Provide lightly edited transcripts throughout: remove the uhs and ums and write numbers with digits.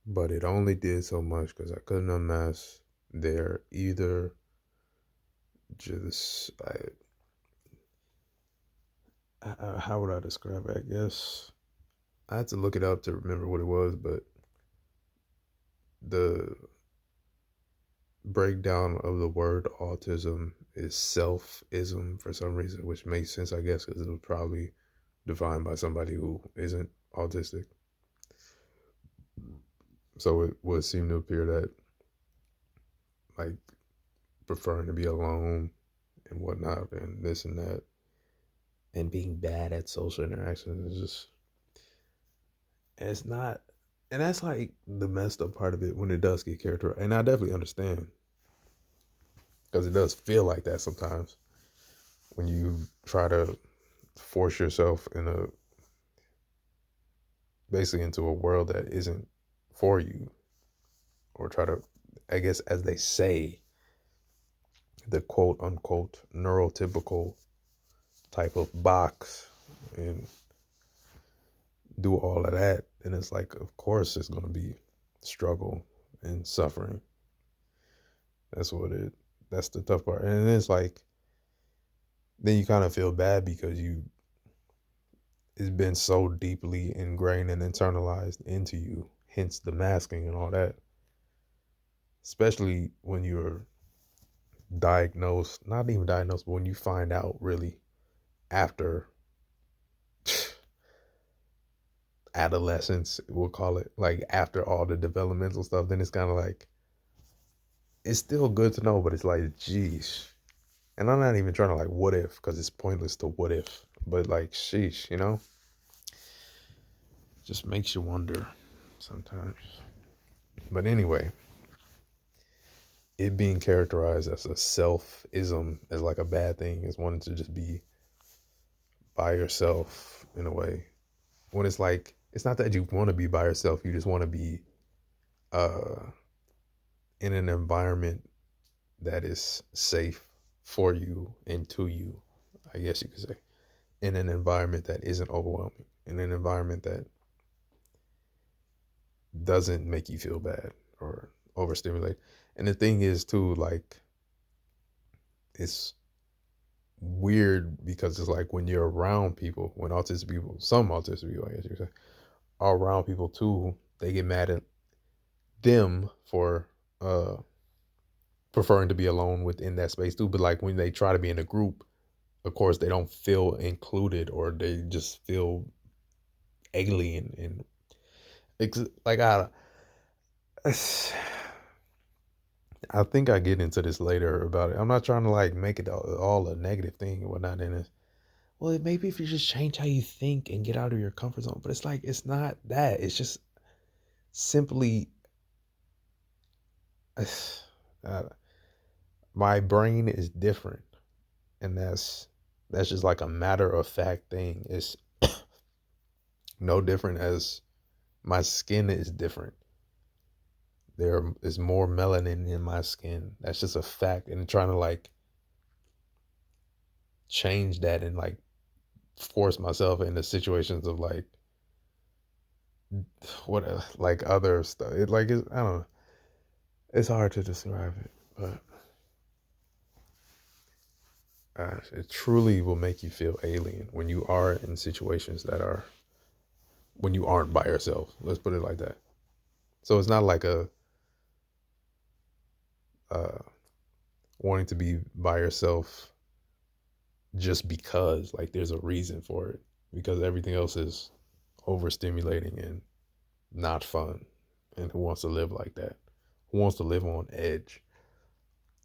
but it only did so much because I couldn't unmask their either just how would I describe it? I guess I had to look it up to remember what it was, but the breakdown of the word autism is self-ism for some reason, which makes sense, I guess, because it was probably defined by somebody who isn't autistic. So it would seem to appear that like preferring to be alone and whatnot and this and that and being bad at social interactions is just it's not, and that's like the messed up part of it when it does get characterized. And I definitely understand because it does feel like that sometimes when you try to force yourself in a basically into a world that isn't for you, or try to, I guess, as they say, the quote unquote neurotypical type of box and do all of that. And it's like, of course, it's going to be struggle and suffering. That's what it, that's the tough part. And it's like, then you kind of feel bad because it's been so deeply ingrained and internalized into you, hence the masking and all that. Especially when you're diagnosed, not even diagnosed, but when you find out really after adolescence, we'll call it, like after all the developmental stuff, then it's kind of like, it's still good to know, but it's like, geez. And I'm not even trying to like what if, because it's pointless to what if, but like, sheesh, just makes you wonder sometimes. But anyway, it being characterized as a self-ism as like a bad thing is wanting to just be by yourself in a way. When it's like, it's not that you want to be by yourself, you just want to be uh in an environment that is safe for you and to you, I guess you could say. In an environment that isn't overwhelming, in an environment that doesn't make you feel bad or overstimulate. And the thing is too, like, it's weird because it's like when you're around people, when autistic people, some autistic people, I guess you could say, are around people too, they get mad at them for uh preferring to be alone within that space too. But like when they try to be in a group, of course they don't feel included, or they just feel alien. And it's like I think I get into this later about it. I'm not trying to like make it all a negative thing and whatnot. And it's, well, maybe if you just change how you think and get out of your comfort zone. But it's like, it's not that. It's just simply uh, my brain is different, and that's just like a matter of fact thing. It's no different as my skin is different. There is more melanin in my skin. That's just a fact. And trying to like change that and like force myself into situations of like what like other stuff. It like I don't know. It's hard to describe it, but it truly will make you feel alien when you are in situations that are when you aren't by yourself. Let's put it like that. So it's not like a uh, wanting to be by yourself just because like there's a reason for it, because everything else is overstimulating and not fun. And who wants to live like that? Who wants to live on edge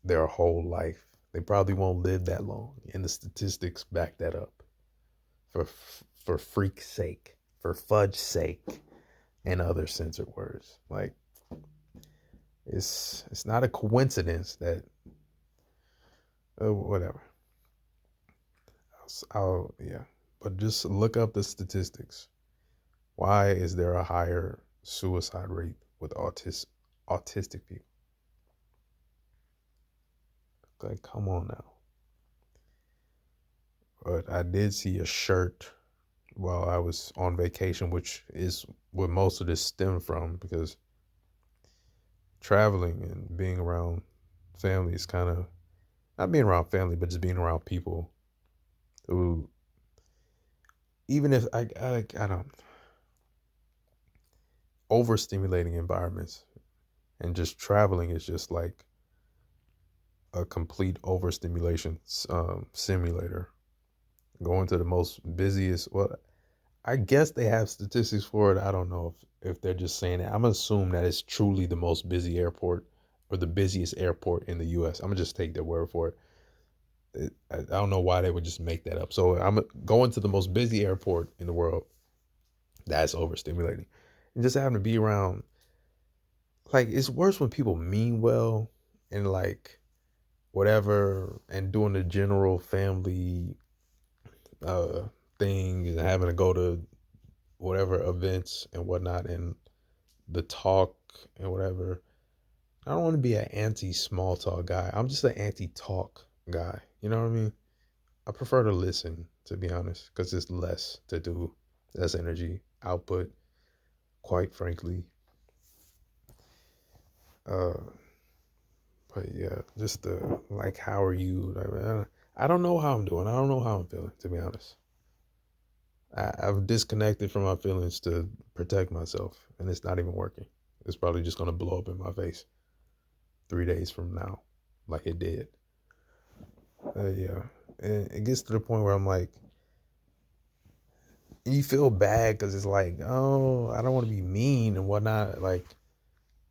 their whole life? They probably won't live that long, and the statistics back that up. For for freak's sake, for fudge sake, and other censored words. Like it's not a coincidence that whatever. Yeah, but just look up the statistics. Why is there a higher suicide rate with autistic people? Like, come on now. But I did see a shirt while I was on vacation, which is what most of this stemmed from, because traveling and being around family is kind of not being around family, but just being around people who, even if I don't, overstimulating environments and just traveling is just like a complete overstimulation simulator. Going to the most busiest, well, I guess they have statistics for it. I don't know if they're just saying it. I'm gonna assume that it's truly the most busy airport or the busiest airport in the U.S. I'm gonna just take their word for it. I don't know why they would just make that up. So I'm going to the most busy airport in the world. That's overstimulating, and just having to be around. Like, it's worse when people mean well and like whatever, and doing the general family uh thing and having to go to whatever events and whatnot, and the talk and whatever. I don't want to be an anti small talk guy. I'm just an anti talk guy. You know what I mean? I prefer to listen, to be honest, because it's less to do, less energy output, quite frankly. Uh, but yeah, just the like, how are you? I don't know how I'm doing. I don't know how I'm feeling, to be honest. I've disconnected from my feelings to protect myself, and it's not even working. It's probably just gonna blow up in my face 3 days from now, like it did. Yeah, and it gets to the point where I'm like, you feel bad because it's like, oh, I don't want to be mean and whatnot. Like,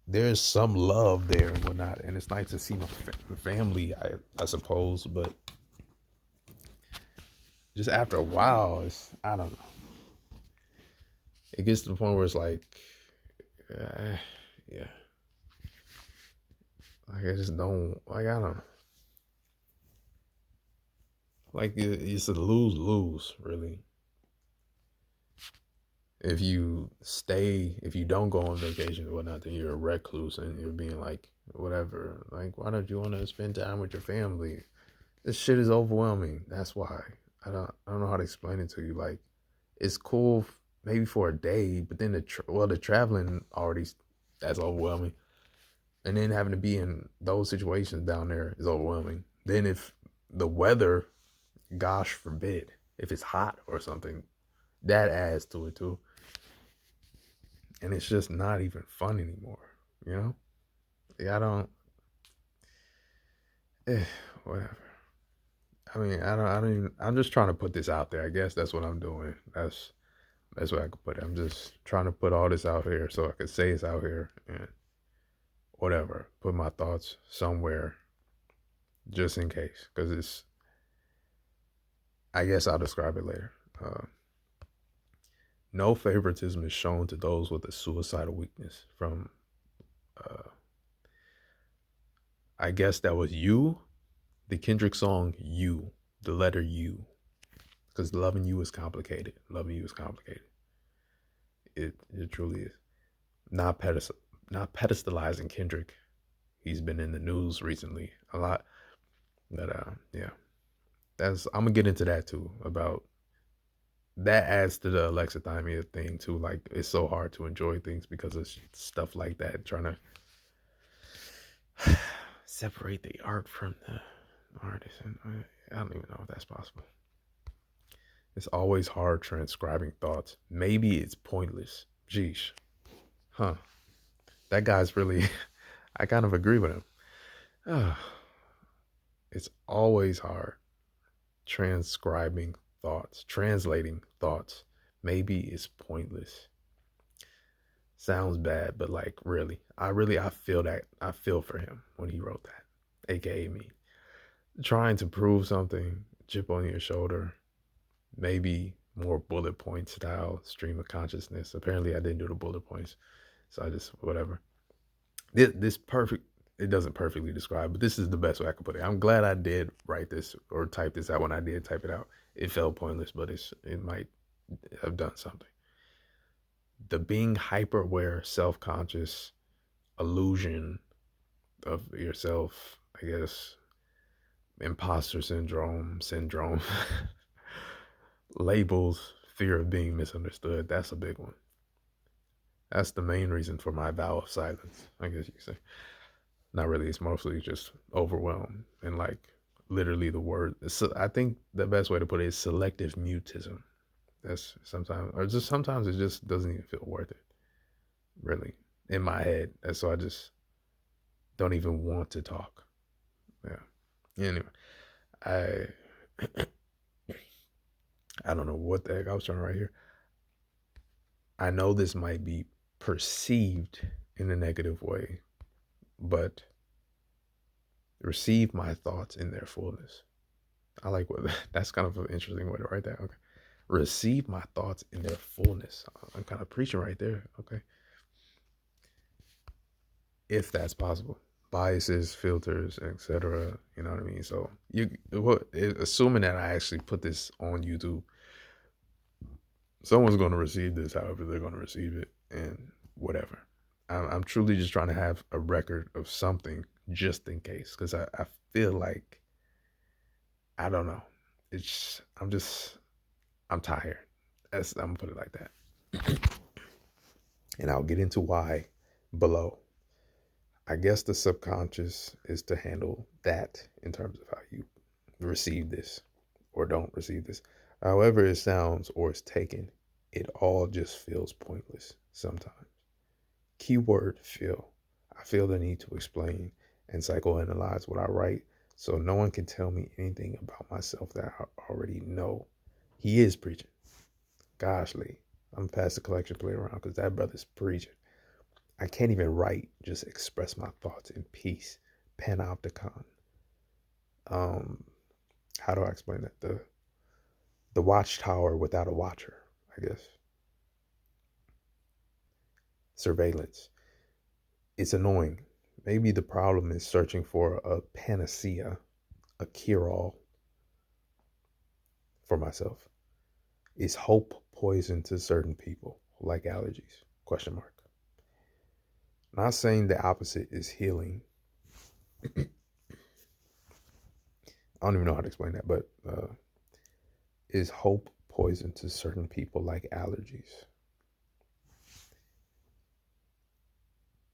there's some love there and whatnot, and it's nice to see my family, I suppose. But just after a while, I don't know. It gets to the point where it's like, yeah, like I just don't like. I don't like it's a lose lose really. If you don't go on vacation or whatnot, then you're a recluse and you're being like, whatever. Like, why don't you want to spend time with your family? This shit is overwhelming. That's why. I don't know how to explain it to you. Like, it's cool maybe for a day, but then the traveling already, that's overwhelming. And then having to be in those situations down there is overwhelming. Then if the weather, gosh forbid, if it's hot or something, that adds to it too. And it's just not even fun anymore, you know? Yeah, I don't, eh, whatever. I mean, I don't even, I'm just trying to put this out there. I guess that's what I'm doing. That's what I could put it. I'm just trying to put all this out here so I could say it's out here and whatever. Put my thoughts somewhere just in case. Because I guess I'll describe it later. No favoritism is shown to those with a suicidal weakness. From, uh, I guess that was You, the Kendrick song You, the letter U. Because loving you is complicated. Loving you is complicated. It truly is. Not pedestalizing Kendrick. He's been in the news recently a lot. But yeah, that's I'm gonna get into that too. About that adds to the alexithymia thing too. Like, it's so hard to enjoy things because of stuff like that. Trying to separate the art from the artist, and I don't even know if that's possible. It's always hard transcribing thoughts. Maybe it's pointless. Jeesh. Huh. That guy's really, I kind of agree with him. It's always hard transcribing thoughts, translating thoughts. Maybe it's pointless. Sounds bad, but like, I feel that. I feel for him when he wrote that, aka me. Trying to prove something, chip on your shoulder, maybe more bullet point style stream of consciousness. Apparently, I didn't do the bullet points, so I just whatever. This perfect. It doesn't perfectly describe, but this is the best way I could put it. I'm glad I did write this or type this out. When I did type it out, it felt pointless, but it might have done something. The being hyper aware, self conscious illusion of yourself, I guess, imposter syndrome, labels, fear of being misunderstood. That's a big one. That's the main reason for my vow of silence, I guess you could say. Not really. It's mostly just overwhelmed and like literally the word. So I think the best way to put it is selective mutism. That's sometimes, or just sometimes it just doesn't even feel worth it, really, in my head. And so I just don't even want to talk. Yeah. Anyway, I I don't know what the heck I was trying to write here. I know this might be perceived in a negative way, but receive my thoughts in their fullness. I like what that's kind of an interesting way to write that. Okay. Receive my thoughts in their fullness. I'm kind of preaching right there. Okay. If that's possible. Biases, filters, etc. You know what I mean? So assuming that I actually put this on YouTube, someone's going to receive this however they're going to receive it, and whatever. I'm truly just trying to have a record of something just in case, because I feel like, I don't know. I'm tired. I'm gonna put it like that. And I'll get into why below. I guess the subconscious is to handle that in terms of how you receive this or don't receive this. However it sounds or is taken, it all just feels pointless sometimes. Keyword feel. I feel the need to explain and psychoanalyze what I write so no one can tell me anything about myself that I already know. He is preaching. Gosh, Lee, I'm past the collection play around because that brother's preaching. I can't even write, just express my thoughts in peace. Panopticon. Um, how do I explain that? The watchtower without a watcher, I guess. Surveillance. It's annoying. Maybe the problem is searching for a panacea, a cure-all for myself. Is hope poison to certain people, like allergies? Question mark. Not saying the opposite is healing. I don't even know how to explain that, but is hope poison to certain people like allergies?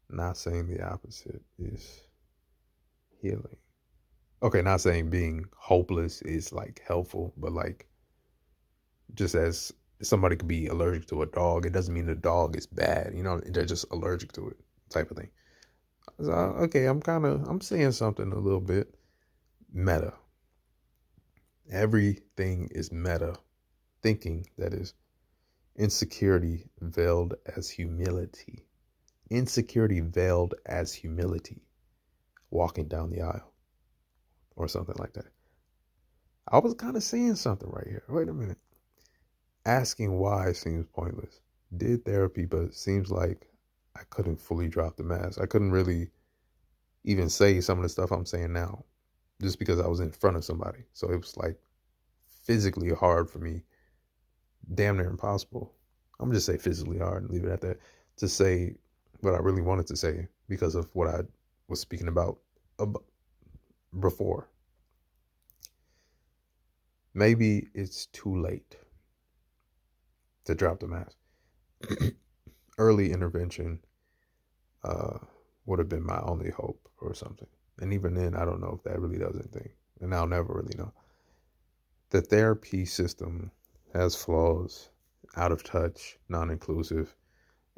Not saying the opposite is healing. Okay, not saying being hopeless is like helpful, but like just as somebody could be allergic to a dog, it doesn't mean the dog is bad. You know, they're just allergic to it, type of thing. So, okay, I'm saying something a little bit meta. Everything is meta. Thinking, that is, insecurity veiled as humility. Insecurity veiled as humility. Walking down the aisle or something like that. I was kind of saying something right here. Wait a minute. Asking why seems pointless. Did therapy, but it seems like I couldn't fully drop the mask. I couldn't really even say some of the stuff I'm saying now just because I was in front of somebody. So it was like physically hard for me, damn near impossible. I'm gonna just say physically hard and leave it at that, to say what I really wanted to say because of what I was speaking about before. Maybe it's too late to drop the mask. Early intervention would have been my only hope or something. And even then, I don't know if that really does anything. And I'll never really know. The therapy system has flaws, out of touch, non inclusive,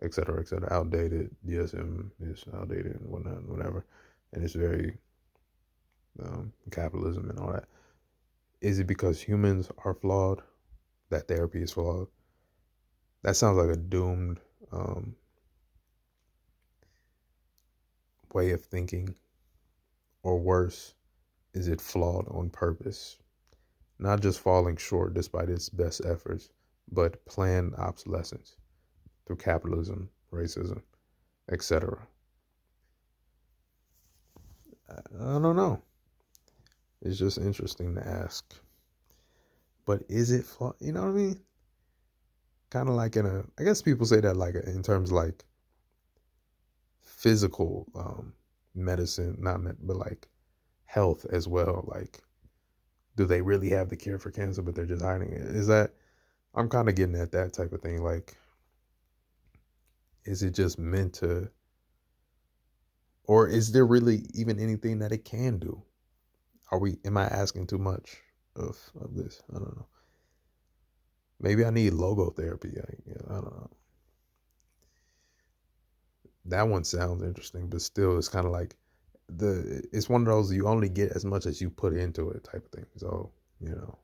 et cetera, outdated. DSM is outdated and whatnot, whatever. And it's very capitalism and all that. Is it because humans are flawed that therapy is flawed? That sounds like a doomed way of thinking. Or worse, is it flawed on purpose? Not just falling short despite its best efforts, but planned obsolescence through capitalism, racism, etc. I don't know. It's just interesting to ask. But is it flawed? You know what I mean? Kind of like I guess people say that like in terms like physical medicine, but like health as well. Like, do they really have the cure for cancer, but they're just hiding it? Is that, I'm kind of getting at that type of thing. Like, Is it just meant to, or is there really even anything that it can do? Am I asking too much of this? I don't know. Maybe I need logotherapy. I don't know. That one sounds interesting, but still, it's kind of like it's one of those you only get as much as you put into it type of thing. So, you know,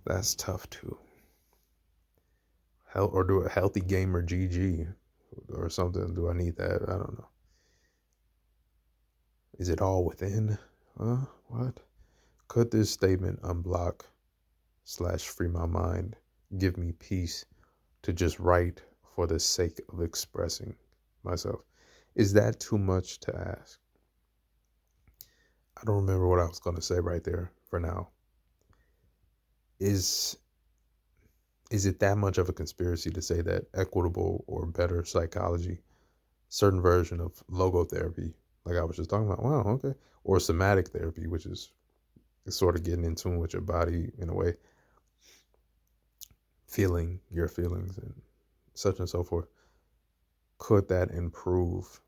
that's tough too. Or do a healthy gamer GG or something. Do I need that? I don't know. Is it all within? What? Could this statement unblock / free my mind, give me peace to just write for the sake of expressing myself? Is that too much to ask? I don't remember what I was going to say right there for now. Is it that much of a conspiracy to say that equitable or better psychology, certain version of logotherapy, like I was just talking about, wow, okay, or somatic therapy, which is sort of getting in tune with your body in a way, feeling your feelings and such and so forth, could that improve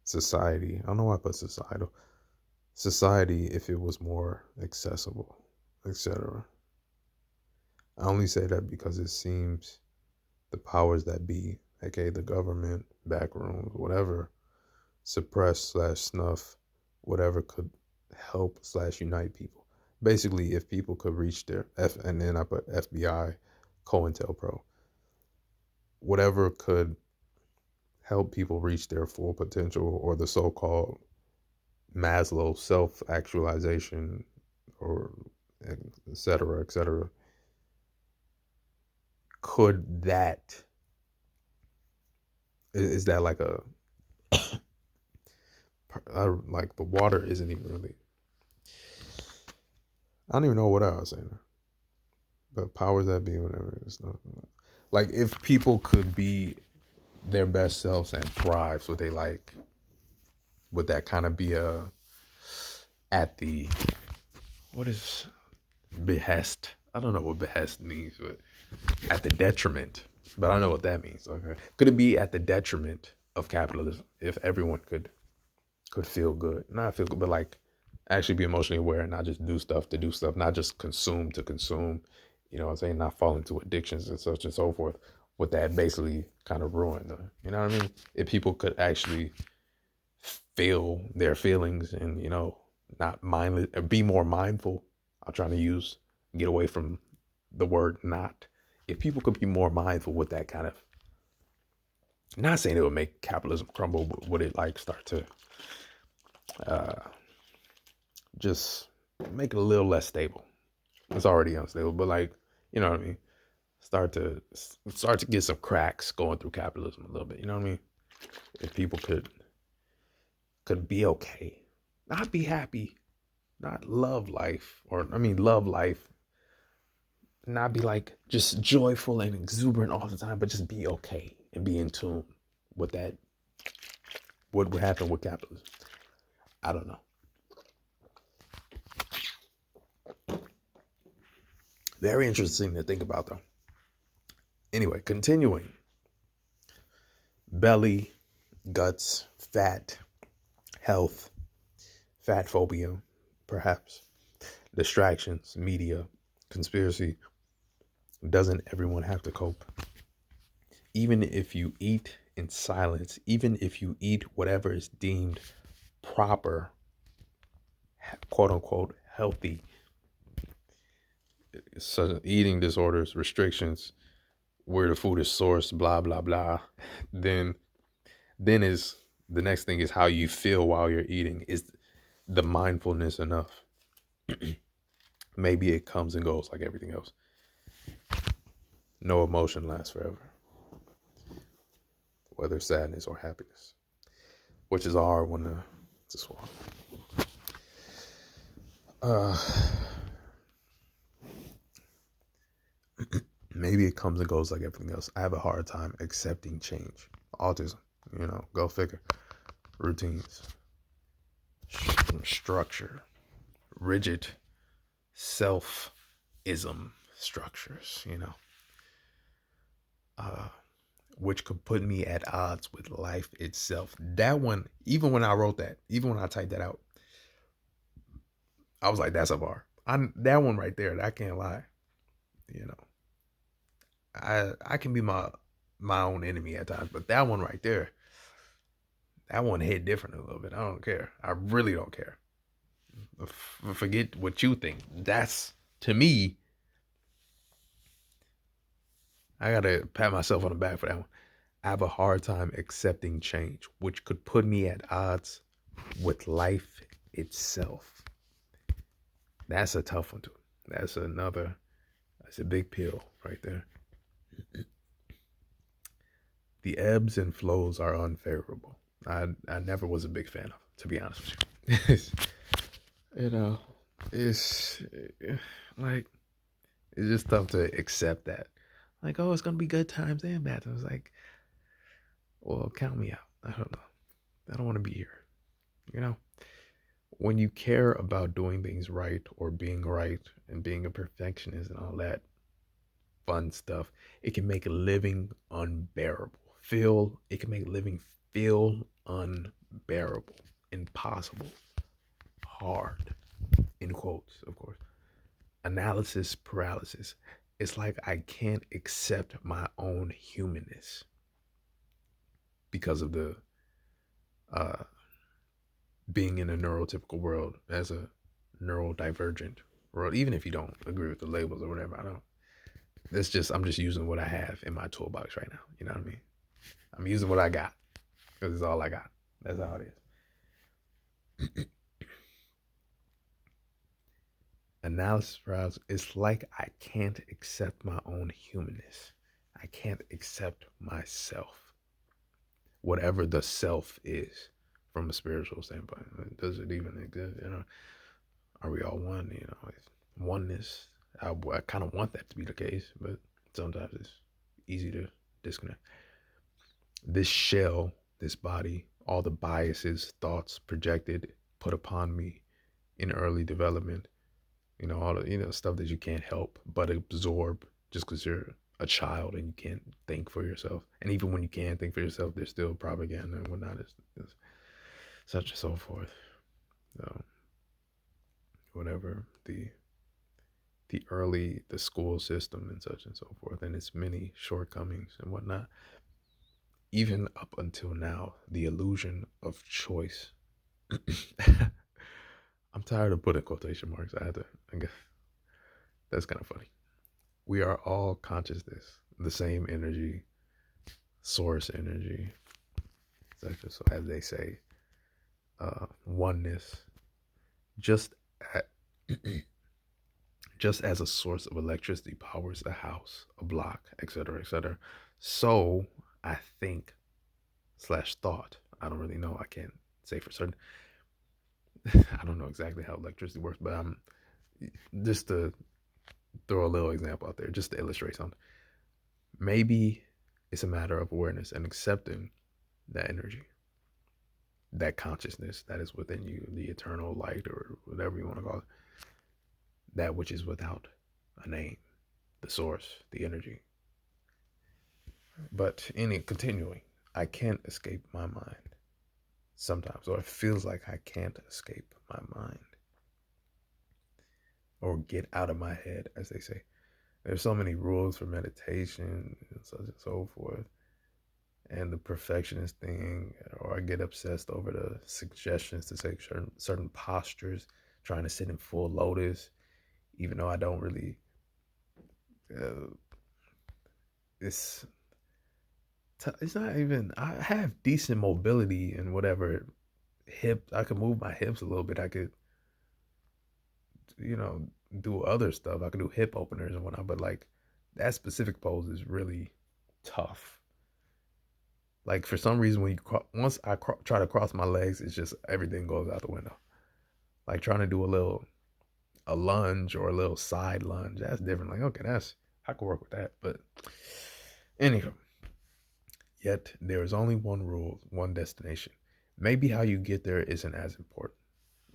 society? I don't know why I put society if it was more accessible, etc. I only say that because it seems the powers that be, aka the government, backrooms, whatever, suppress / snuff whatever could help / unite people. Basically, if people could reach their and then I put FBI, COINTELPRO, whatever could help people reach their full potential, or the so-called Maslow self-actualization, or et cetera, et cetera. Could that, is that like like the water isn't even really, I don't even know what I was saying, but powers that be, whatever, it's not like if people could be their best selves and thrive, so they like, would that kind of be at the, what is behest? I don't know what behest means, but at the detriment. But I know what that means. Okay, could it be at the detriment of capitalism if everyone could feel good, not feel good, but like actually be emotionally aware and not just do stuff to do stuff, not just consume to consume. You know what I'm saying? Not fall into addictions and such and so forth. Would that basically kind of ruin the, you know what I mean? If people could actually feel their feelings and, not mindless, or be more mindful. I'm trying to get away from the word not. If people could be more mindful with that kind of, not saying it would make capitalism crumble, but would it like start to just make it a little less stable? It's already unstable, but like, you know what I mean? Start to get some cracks going through capitalism a little bit. You know what I mean? If people could be okay, not be happy, not love life, or I mean love life, not be like just joyful and exuberant all the time, but just be okay and be in tune with that. What would happen with capitalism? I don't know. Very interesting to think about, though. Anyway, continuing. Belly, guts, fat, health, fat phobia, perhaps, distractions, media, conspiracy. Doesn't everyone have to cope? Even if you eat in silence, even if you eat whatever is deemed proper, quote unquote, healthy, so eating disorders, restrictions, where the food is sourced, blah, blah, blah, then is the next thing is how you feel while you're eating. Is the mindfulness enough? Maybe it comes and goes like everything else. No emotion lasts forever, whether sadness or happiness, which is a hard one to swallow. Maybe it comes and goes like everything else. I have a hard time accepting change. Autism, go figure. Routines, structure, rigid self-ism structures, uh, which could put me at odds with life itself. That one, even when I wrote that, even when I typed that out, I was like, that's a bar. That one right there, I can't lie. You know, I can be my own enemy at times, but that one right there, that one hit different a little bit. I don't care. I really don't care. Forget what you think. That's, to me, I gotta pat myself on the back for that one. I have a hard time accepting change, which could put me at odds with life itself. That's a tough one too. That's another. That's a big pill right there. The ebbs and flows are unfavorable. I never was a big fan of, to be honest with you. you know, it's like it's just tough to accept that. Like, oh, it's gonna be good times and bad times. Like, well, count me out. I don't know. I don't want to be here. You know, when you care about doing things right or being right and being a perfectionist and all that fun stuff, it can make living unbearable. It can make living feel unbearable, impossible, hard, in quotes, of course. Analysis paralysis. It's like I can't accept my own humanness because of the uh, being in a neurotypical world as a neurodivergent world. Even if you don't agree with the labels or whatever, I don't. I'm just using what I have in my toolbox right now. You know what I mean? I'm using what I got because it's all I got. That's how it is. Analysis paralysis. It's like I can't accept my own humanness. I can't accept myself, whatever the self is, from a spiritual standpoint. Does it even exist? You know, are we all one? You know, it's oneness. I kind of want that to be the case, but sometimes it's easy to disconnect. This shell, this body, all the biases, thoughts projected, put upon me in early development, all the stuff that you can't help but absorb just because you're a child and you can't think for yourself. And even when you can think for yourself, there's still propaganda and whatnot, is such and so forth. So whatever the school system and such and so forth, and its many shortcomings and whatnot. Even up until now, the illusion of choice. I'm tired of putting quotation marks. I guess that's kind of funny. We are all consciousness, the same energy, source energy, etc. So as they say, oneness, just at, just as a source of electricity powers a house, a block, etc., etc. So I think slash thought. I don't really know. I can't say for certain. I don't know exactly how electricity works, but I'm just to throw a little example out there, just to illustrate something. Maybe it's a matter of awareness and accepting that energy, that consciousness that is within you, the eternal light or whatever you want to call it, that which is without a name, the source, the energy. But continuing, I can't escape my mind sometimes, or it feels like I can't escape my mind or get out of my head, as they say. There's so many rules for meditation and so and so forth. And the perfectionist thing, or I get obsessed over the suggestions to take certain postures, trying to sit in full lotus, even though I don't really. Uh, it's it's not even. I have decent mobility and whatever hip. I could move my hips a little bit. I could, you know, do other stuff. I could do hip openers and whatnot. But like that specific pose is really tough. Like for some reason, once I try to cross my legs, it's just everything goes out the window. Like trying to do a lunge or a little side lunge, that's different. Like okay, I can work with that. But anyway, yet there is only one rule, one destination. Maybe how you get there isn't as important,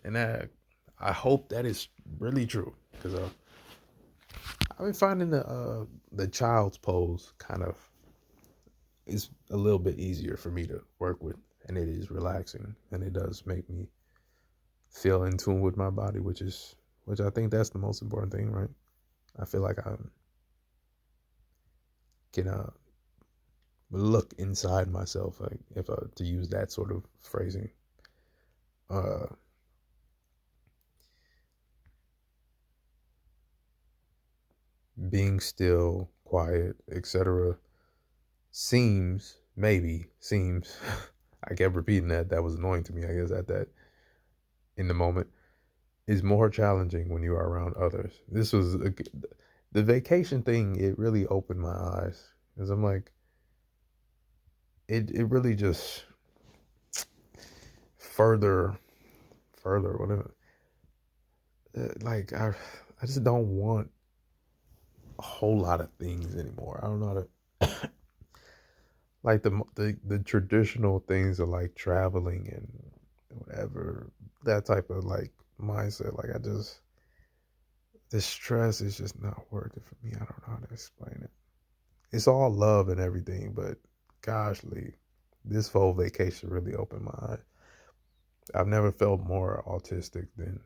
and I hope that is really true because I've been finding the child's pose kind of it's a little bit easier for me to work with, and it is relaxing, and it does make me feel in tune with my body, which I think that's the most important thing, right? I feel like I can look inside myself, like if to use that sort of phrasing. Uh, Being still, quiet, etc. seems. I kept repeating that. That was annoying to me. I guess at that in the moment is more challenging when you are around others. The vacation thing. It really opened my eyes because I'm like, it really just further whatever. Like I just don't want a whole lot of things anymore. I don't know how to like the traditional things of like traveling and whatever, that type of like mindset. Like I just, the stress is just not worth it for me. I don't know how to explain it. It's all love and everything, but gosh, Lee, this whole vacation really opened my eyes. I've never felt more autistic than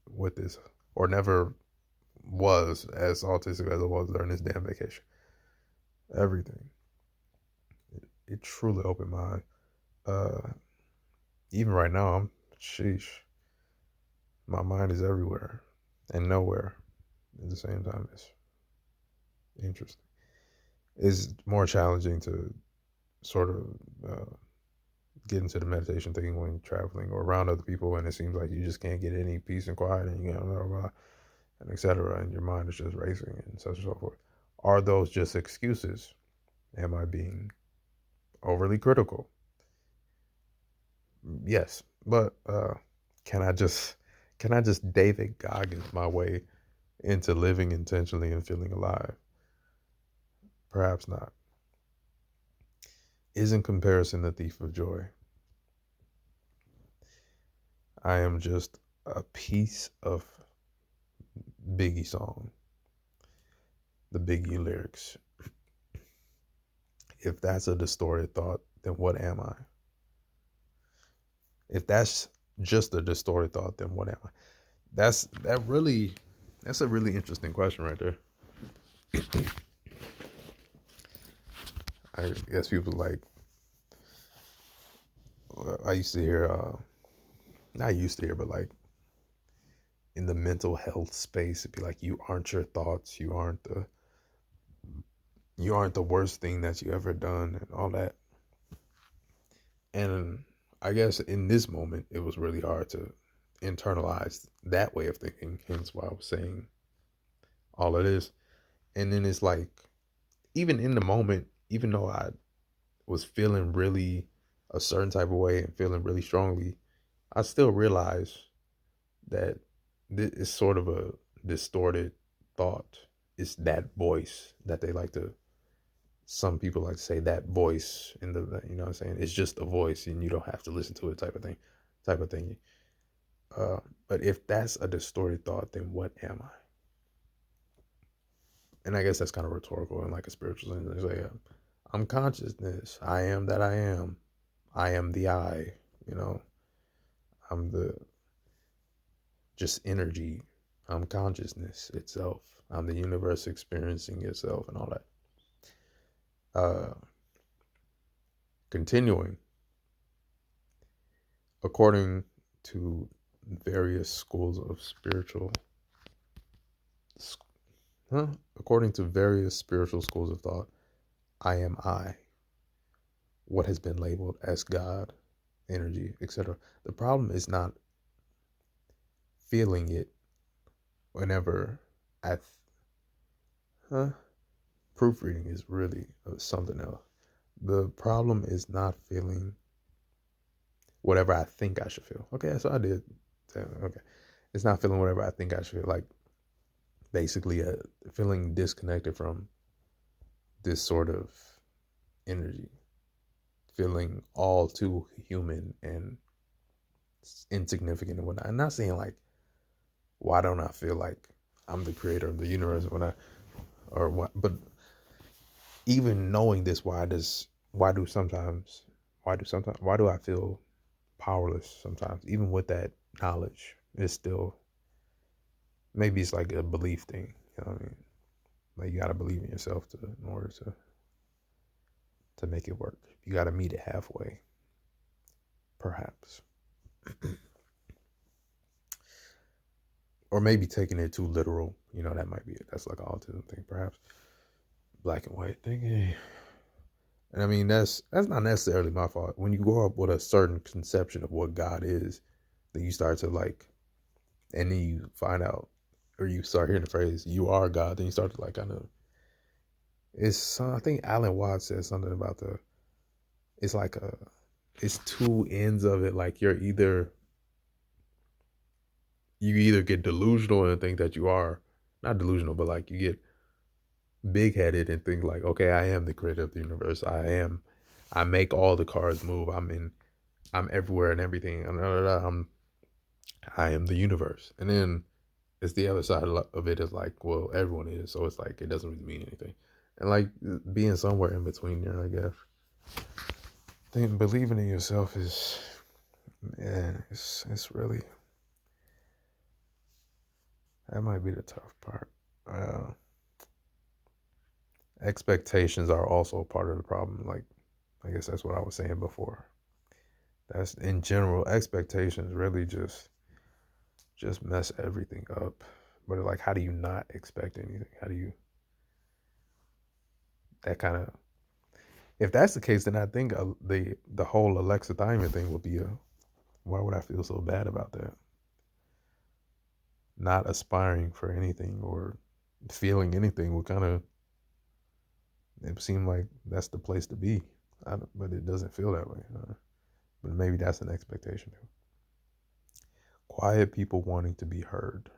with this, or never was as autistic as I was during this damn vacation. Everything. It truly opened my eyes. Uh, Even right now, sheesh, my mind is everywhere and nowhere at the same time. It's interesting. It's more challenging to sort of uh, get into the meditation thing when traveling or around other people, and it seems like you just can't get any peace and quiet, and you know, blah, blah, blah, and etc. And your mind is just racing and such and so forth. Are those just excuses? Am I being overly critical? Yes, but can I just can I just David Goggins my way into living intentionally and feeling alive? Perhaps not. Isn't comparison the thief of joy? I am just a piece of Biggie song, the Biggie lyrics. If that's a distorted thought, then what am I? If that's just a distorted thought, then what am I? That's a really interesting question right there. I guess people like I used to hear not used to hear, but like in the mental health space, it'd be like you aren't your thoughts, you aren't the worst thing that you ever done and all that. And I guess in this moment, it was really hard to internalize that way of thinking. Hence why I was saying all of this. And then it's like, even in the moment, even though I was feeling really a certain type of way and feeling really strongly, I still realized that this is sort of a distorted thought. It's that voice that they like to, some people like to say that voice in the, you know what I'm saying? It's just a voice and you don't have to listen to it type of thing. Uh, but if that's a distorted thought, then what am I? And I guess that's kind of rhetorical and like a spiritual sense. It's like, I'm consciousness. I am that I am. I am the I, you know, I'm the just energy. I'm consciousness itself. I'm the universe experiencing itself and all that. Uh, Continuing, according to various schools of spiritual, huh? According to various spiritual schools of thought, I am I, what has been labeled as God, energy, etc. The problem is not feeling it whenever I, huh? Proofreading is really something else. The problem is not feeling whatever I think I should feel. Okay, so I did. Okay, it's not feeling whatever I think I should feel. Like basically, feeling disconnected from this sort of energy, feeling all too human and insignificant and whatnot. I'm not saying like, why don't I feel like I'm the creator of the universe when I or what? But even knowing this, why do I feel powerless sometimes? Even with that knowledge, it's still, maybe it's like a belief thing. You know what I mean? Like you gotta believe in yourself in order to make it work. You gotta meet it halfway, perhaps. Or maybe taking it too literal. That might be it. That's like an autism thing, perhaps. Black and white thinking. And I mean, that's not necessarily my fault. When you grow up with a certain conception of what God is, then you start to like, and then you find out, or you start hearing the phrase, "You are God." Then you start to like kind of. I think Alan Watts said something about It's like it's two ends of it. Like you either get delusional and think that you are not delusional, but like you get big headed and think like, okay, I am the creator of the universe. I make all the cars move. I'm everywhere and everything. I am the universe. And then it's the other side of it is like, well, everyone is. So it's like, it doesn't really mean anything. And like being somewhere in between there, I guess. I think believing in yourself is, yeah, it's really, that might be the tough part. Uh, Expectations are also part of the problem. Like, I guess that's what I was saying before. That's in general, expectations really just mess everything up. But like, how do you not expect anything? How do you, that kind of, if that's the case, then I think the whole alexithymia thing would be why would I feel so bad about that? Not aspiring for anything or feeling anything would kind of, it seem like that's the place to be. But it doesn't feel that way. But maybe that's an expectation too. Quiet people wanting to be heard.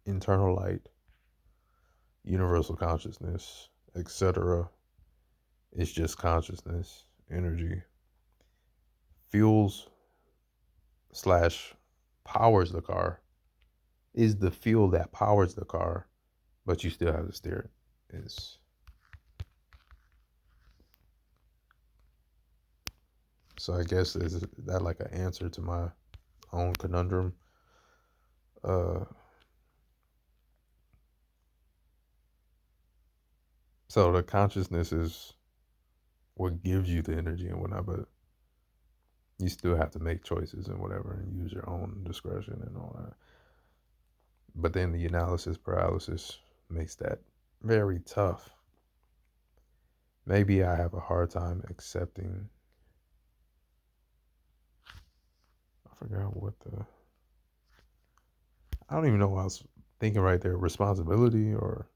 Internal light, universal consciousness, etc. It's just consciousness, energy. Fuels slash powers the car is the fuel that powers the car, but you still have to steer it. So I guess is that like an answer to my own conundrum? Uh, so the consciousness is what gives you the energy and whatnot, but you still have to make choices and whatever and use your own discretion and all that. But then the analysis paralysis makes that very tough. Maybe I have a hard time accepting. I forgot what I don't even know what I was thinking right there. Responsibility or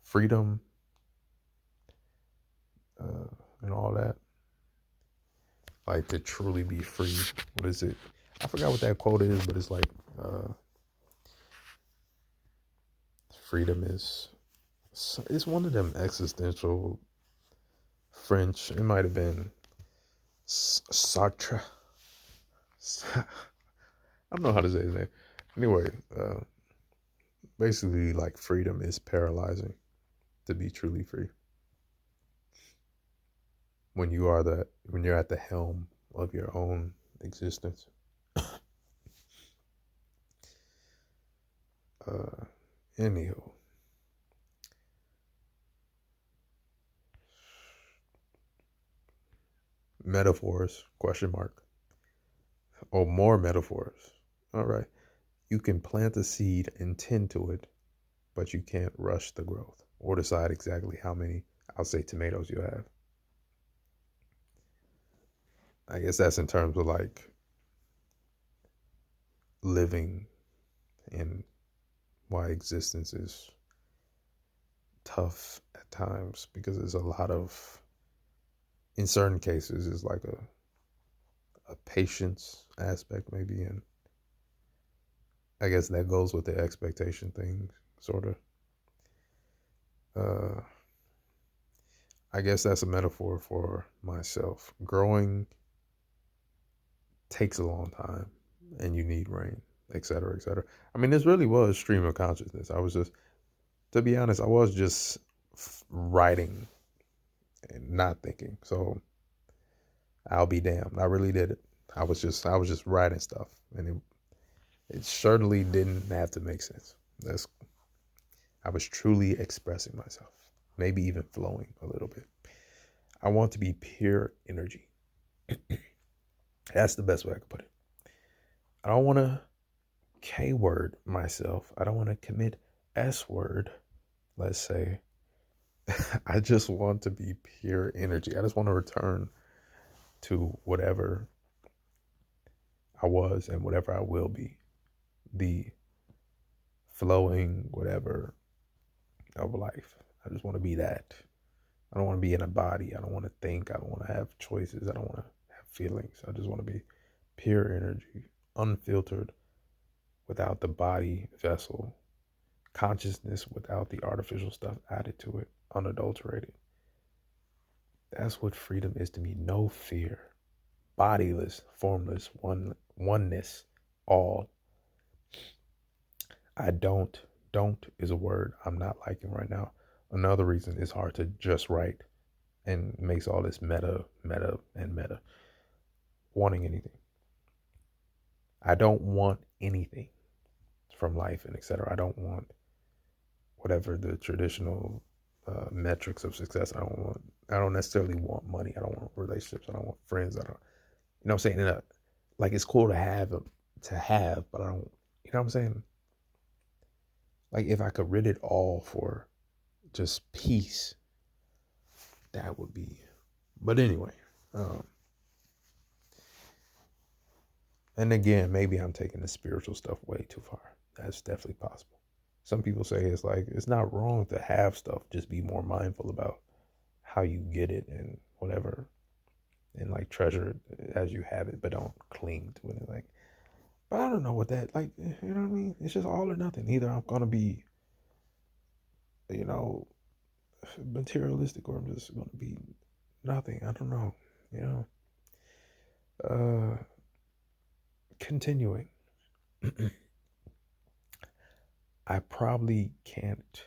freedom and all that. Like to truly be free. What is it? I forgot what that quote is, but it's like freedom is. It's one of them existential French. It might have been Sartre. I don't know how to say his name. Anyway, basically, like freedom is paralyzing. To be truly free, when you're at the helm of your own existence. Uh, Anywho, metaphors? Question mark. Or more metaphors. All right. You can plant a seed and tend to it, but you can't rush the growth or decide exactly how many, I'll say, tomatoes you have. I guess that's in terms of like living and why existence is tough at times because there's a lot of, in certain cases, it's like a patience aspect maybe, and I guess that goes with the expectation thing, sort of. Uh, I guess that's a metaphor for myself. Growing takes a long time, and you need rain, etc., etc. I mean, this really was stream of consciousness. I was just, to be honest, I was just writing and not thinking. So I'll be damned. I really did it. I was just writing stuff, and it certainly didn't have to make sense. That's I was truly expressing myself, maybe even flowing a little bit. I want to be pure energy. That's the best way I could put it. I don't want to K word myself. I don't want to commit S word, let's say. I just want to be pure energy. I just want to return to whatever I was and whatever I will be. The flowing whatever of life. I just want to be that. I don't want to be in a body. I don't want to think. I don't want to have choices. I don't want to have feelings. I just want to be pure energy, unfiltered, without the body vessel, consciousness without the artificial stuff added to it, unadulterated. That's what freedom is to me. No fear, bodiless, formless, oneness, all. I don't is a word I'm not liking right now. Another reason it's hard to just write and makes all this meta. Wanting anything. I don't want anything from life and etc. I don't want whatever the traditional metrics of success. I don't necessarily want money. I don't want relationships. I don't want friends. I don't. You know what I'm saying? Like it's cool to have, but I don't. You know what I'm saying? Like if I could rid it all for just peace, that would be. But anyway, um, and again, maybe I'm taking the spiritual stuff way too far. That's definitely possible. Some people say it's like it's not wrong to have stuff, just be more mindful about how you get it and whatever, and like treasure it as you have it, but don't cling to it. Like, but I don't know what that like. You know what I mean? It's just all or nothing. Either I'm gonna be, you know, materialistic, or I'm just gonna be nothing. I don't know. You know. Continuing. I probably can't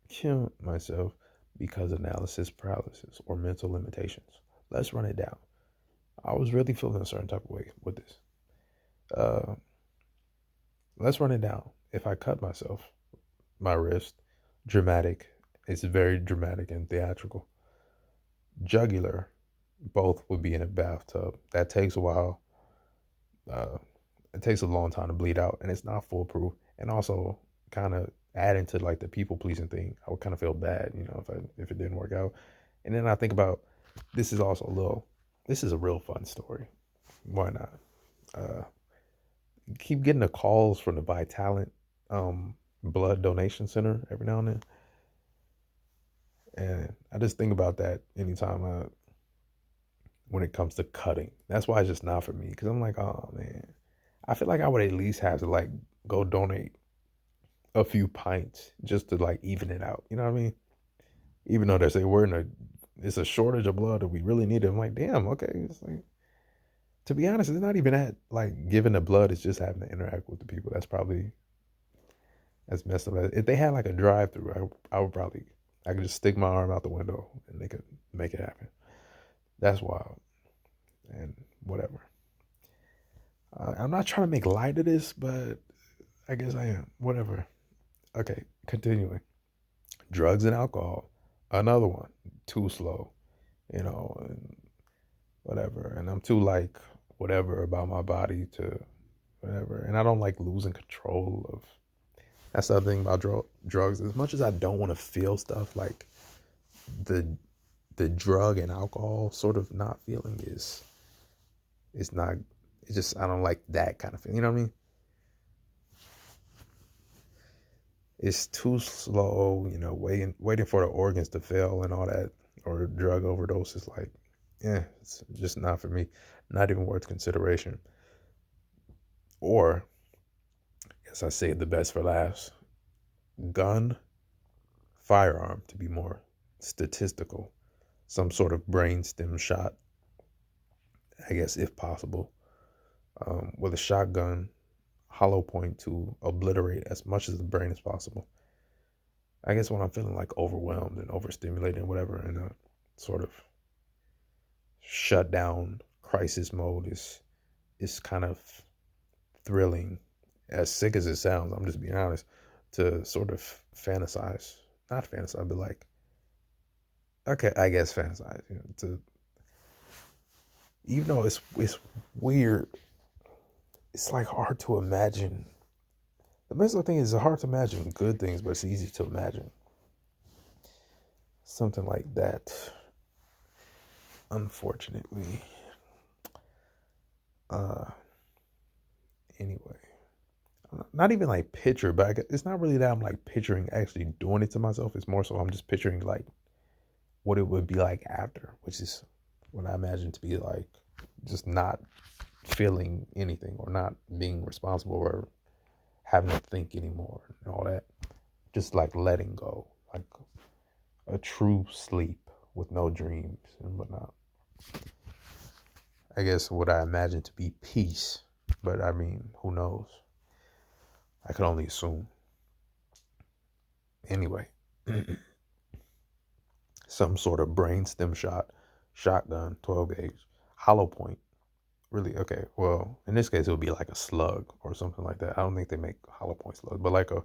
kill myself because of analysis paralysis or mental limitations. Let's run it down. I was really feeling a certain type of way with this. Uh, let's run it down. If I cut myself, my wrist, dramatic. It's very dramatic and theatrical. Jugular, both would be in a bathtub. That takes a while. Uh, it takes a long time to bleed out, and it's not foolproof. And also, kind of adding to like the people pleasing thing, I would kind of feel bad, if it didn't work out. And then I think about this is also a little. This is a real fun story. Why not? Uh, keep getting the calls from the Vitalent blood donation center every now and then, and I just think about that anytime when it comes to cutting. That's why it's just not for me, because I'm like, oh man, I feel like I would at least have to like go donate a few pints just to like even it out. You know what I mean? Even though they say it's a shortage of blood that we really need it. I'm like, damn, okay. It's like, to be honest, it's not even that like giving the blood. It's just having to interact with the people. That's messed up. If they had like a drive through, I could just stick my arm out the window and they could make it happen. That's wild. And whatever. I'm not trying to make light of this, but I guess I am. Whatever. Okay, continuing. Drugs and alcohol. Another one. Too slow, and whatever. And I'm too like whatever about my body to whatever. And I don't like losing control of. That's the other thing about drugs. As much as I don't want to feel stuff, like the the drug and alcohol sort of not feeling is not. It's just I don't like that kind of feeling. You know what I mean? It's too slow. Waiting for the organs to fail and all that, or drug overdose is like, yeah, it's just not for me. Not even worth consideration. Or, as I say, the best for last. Gun, firearm, to be more statistical. Some sort of brainstem shot, I guess, if possible, with a shotgun, hollow point to obliterate as much of the brain as possible. I guess when I'm feeling like overwhelmed and overstimulated and whatever, in a sort of shut down crisis mode, is kind of thrilling. As sick as it sounds, I'm just being honest, to sort of fantasize, not fantasize, but like, okay, I guess fantasize, to, even though it's weird, it's like hard to imagine. The best thing is, it's hard to imagine good things, but it's easy to imagine something like that. Unfortunately, uh, anyway, not even like picture, but it's not really that I'm like picturing actually doing it to myself. It's more so I'm just picturing like what it would be like after, which is what I imagine to be like just not feeling anything or not being responsible or having to think anymore and all that. Just like letting go, like a true sleep with no dreams and whatnot. I guess what I imagine to be peace, but I mean, who knows? I could only assume. Anyway, some sort of brainstem shot, shotgun, 12 gauge, hollow point. Really? Okay. Well, in this case, it would be like a slug or something like that. I don't think they make hollow point slugs, but like a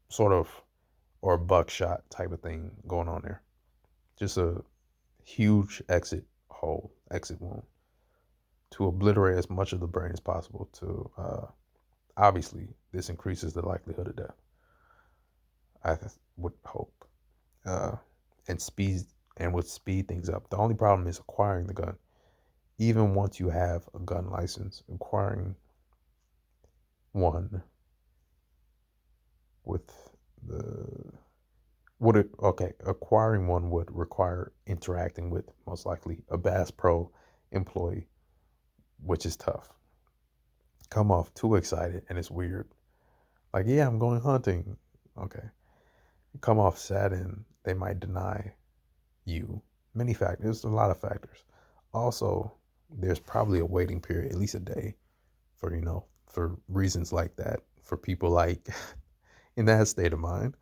sort of, or a buckshot type of thing going on there. Just a huge exit hole, exit wound to obliterate as much of the brain as possible. To obviously, this increases the likelihood of death. I would hope, uh, and speed and would speed things up. The only problem is acquiring the gun. Even once you have a gun license, acquiring one with the would it okay, acquiring one would require interacting with most likely a Bass Pro employee, which is tough. Come off too excited and it's weird. Like, yeah, I'm going hunting. Okay. Come off sad and they might deny you. Many factors. There's a lot of factors. Also, there's probably a waiting period, at least a day, for for reasons like that, for people like in that state of mind,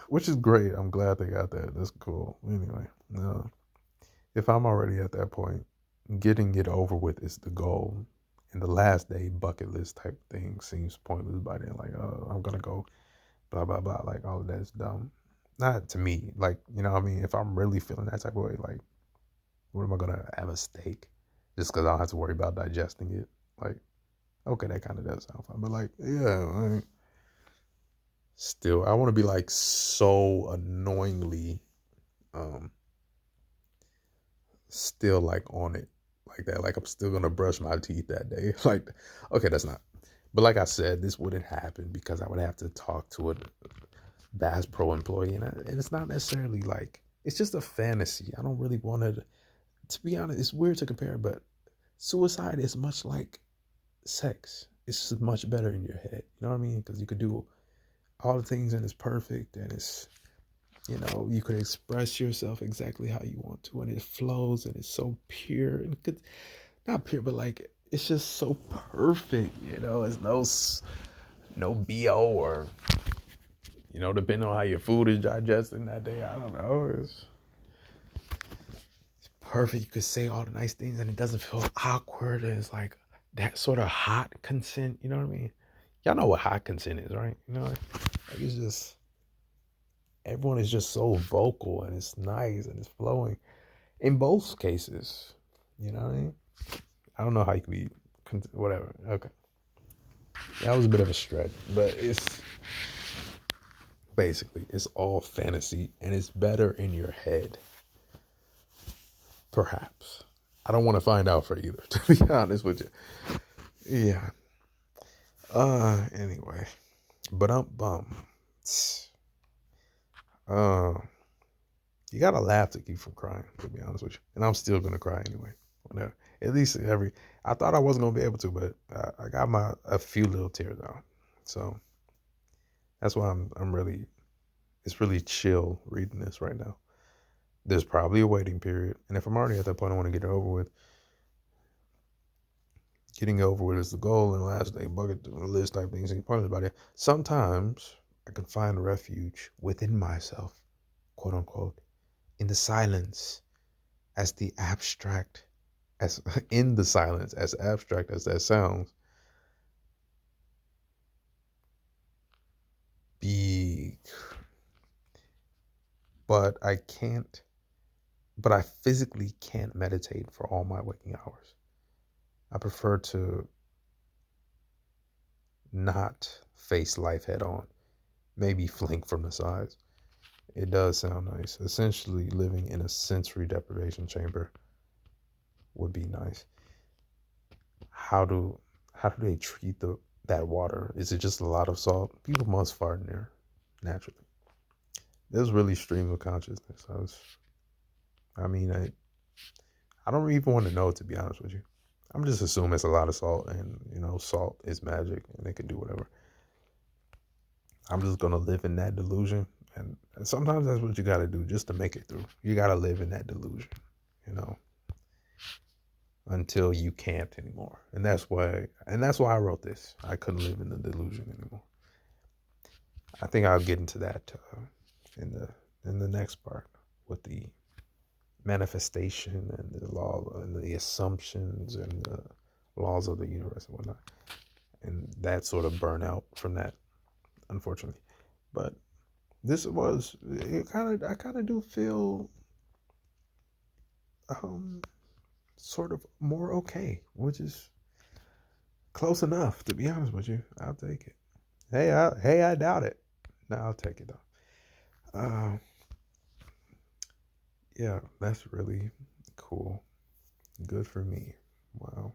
which is great. I'm glad they got that. That's cool. Anyway, if I'm already at that point, getting it over with is the goal. And the last day bucket list type thing seems pointless by then. Like, oh, I'm gonna go, blah blah blah. Like, all of that's dumb. Not to me. Like, what I mean, if I'm really feeling that type of way, like, what am I gonna have a steak just because I don't have to worry about digesting it? Like, okay, that kind of does sound fun, but like, yeah, like, still, I want to be like so annoyingly, um, still like on it like that. Like I'm still gonna brush my teeth that day. Like, okay, that's not. But like I said, this wouldn't happen because I would have to talk to a Bass Pro employee, and it's not necessarily like it's just a fantasy. I don't really want to. To be honest, it's weird to compare, but suicide is much like sex. It's just much better in your head. You know what I mean? Because you could do all the things and it's perfect and it's you could express yourself exactly how you want to and it flows and it's so pure and could not pure but like it's just so perfect. It's no bo or depending on how your food is digesting that day, I don't know, it's perfect. You could say all the nice things and it doesn't feel awkward, and it's like that sort of hot consent. You know what I mean? Y'all know what hot consent is, right? Like it's just everyone is just so vocal and it's nice and it's flowing in both cases. You know what I mean? I don't know how you could be whatever. Okay, that was a bit of a stretch, but it's basically it's all fantasy and it's better in your head. Perhaps I don't want to find out for either. To be honest with you, yeah. Anyway, but I'm bum. Uh, you gotta laugh to keep from crying. To be honest with you, and I'm still gonna cry anyway. Whenever, at least I thought I wasn't gonna be able to, but I got a few little tears out. So that's why I'm really, it's really chill reading this right now. There's probably a waiting period, and if I'm already at that point, I want to get it over with. Getting it over with is the goal, and last day bucket list type things. And part about it. Sometimes I can find refuge within myself, quote unquote, in the silence, as the abstract as in the silence, as abstract as that sounds, be but I can't but I physically can't meditate for all my waking hours. I prefer to not face life head on, maybe flank from the sides. It does sound nice. Essentially, living in a sensory deprivation chamber would be nice. How do how do they treat the that water? Is it just a lot of salt? People must fart in there naturally. There's really stream of consciousness. I mean, I don't even want to know, to be honest with you. I'm just assuming it's a lot of salt, and salt is magic, and it can do whatever. I'm just gonna live in that delusion, and sometimes that's what you got to do just to make it through. You got to live in that delusion, you know, until you can't anymore. And that's why I wrote this. I couldn't live in the delusion anymore. I think I'll get into that in the next part with the manifestation and the law and the assumptions and the laws of the universe and whatnot, and that sort of burnout from that, unfortunately. But this was it. I kind of do feel um sort of more okay, which is close enough, to be honest with you. I'll take it. I doubt it. No, I'll take it though. Yeah, that's really cool. Good for me. Wow.